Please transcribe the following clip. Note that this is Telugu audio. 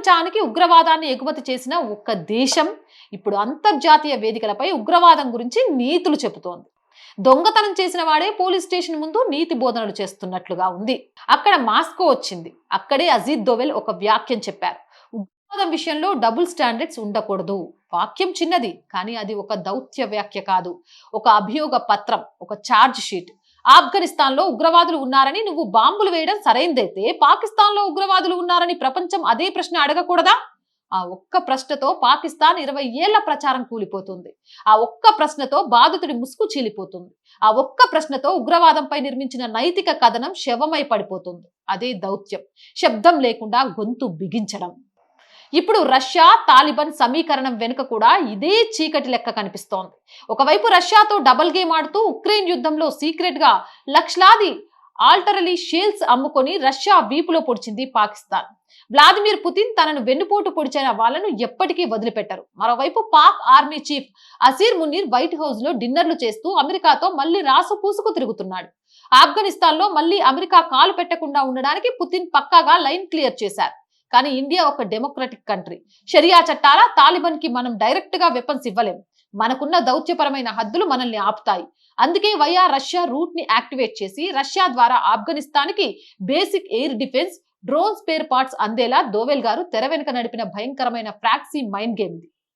ప్రపంచానికి ఉగ్రవాదాన్ని ఎగుమతి చేసిన ఒక్క దేశం ఇప్పుడు అంతర్జాతీయ వేదికలపై ఉగ్రవాదం గురించి నీతులు చెబుతోంది. దొంగతనం చేసిన వాడే పోలీస్ స్టేషన్ ముందు నీతి బోధనలు చేస్తున్నట్లుగా ఉంది. అక్కడ మాస్కో వచ్చింది. అక్కడే అజిత్ దోవెల్ ఒక వాక్యం చెప్పారు. ఉగ్రవాదం విషయంలో డబుల్ స్టాండర్డ్స్ ఉండకూడదు. వాక్యం చిన్నది, కానీ అది ఒక దౌత్య వ్యాఖ్య కాదు, ఒక అభియోగ పత్రం, ఒక ఛార్జ్ షీట్. ఆఫ్ఘనిస్తాన్ లో ఉగ్రవాదులు ఉన్నారని నువ్వు బాంబులు వేయడం సరైందైతే, పాకిస్తాన్ లో ఉగ్రవాదులు ఉన్నారని ప్రపంచం అదే ప్రశ్న అడగకూడదా? ఆ ఒక్క ప్రశ్నతో పాకిస్తాన్ 20 ఏళ్ల ప్రచారం కూలిపోతుంది. ఆ ఒక్క ప్రశ్నతో బాధితుడి ముసుగు చీలిపోతుంది. ఆ ఒక్క ప్రశ్నతో ఉగ్రవాదంపై నిర్మించిన నైతిక కథనం శవమై పడిపోతుంది. అదే దౌత్యం, శబ్దం లేకుండా గొంతు బిగించడం. ఇప్పుడు రష్యా తాలిబాన్ సమీకరణం వెనుక కూడా ఇదే చీకటి లెక్క కనిపిస్తోంది. ఒకవైపు రష్యాతో డబల్ గేమ్ ఆడుతూ ఉక్రెయిన్ యుద్ధంలో సీక్రెట్ గా లక్షలాది ఆల్టరలీ షేల్స్ అమ్ముకొని రష్యా వీపులో పొడిచింది పాకిస్తాన్. వ్లాదిమిర్ పుతిన్ తనను వెన్నుపోటు పొడిచిన వాళ్లను ఎప్పటికీ వదిలిపెట్టరు. మరోవైపు Pak army chief Asim Munir White House లో డిన్నర్లు చేస్తూ అమెరికాతో మళ్లీ రాసు పూసుకు తిరుగుతున్నాడు. ఆఫ్ఘనిస్తాన్ లో మళ్లీ అమెరికా కాలు పెట్టకుండా ఉండడానికి పుతిన్ పక్కాగా లైన్ క్లియర్ చేశారు. కానీ ఇండియా ఒక డెమోక్రటిక్ కంట్రీ. షరియా చట్టాల తాలిబాన్ కి మనం డైరెక్ట్ గా వెపన్స్ ఇవ్వలేం. మనకున్న దౌత్యపరమైన హద్దులు మనల్ని ఆపుతాయి. అందుకే వయా రష్యా రూట్ ని యాక్టివేట్ చేసి రష్యా ద్వారా ఆఫ్ఘనిస్తాన్ కి basic air defence, drone spare parts అందేలా దోవెల్ గారు తెర వెనుక నడిపిన భయంకరమైన ప్రాక్సీ మైండ్ గేమ్ ఇది.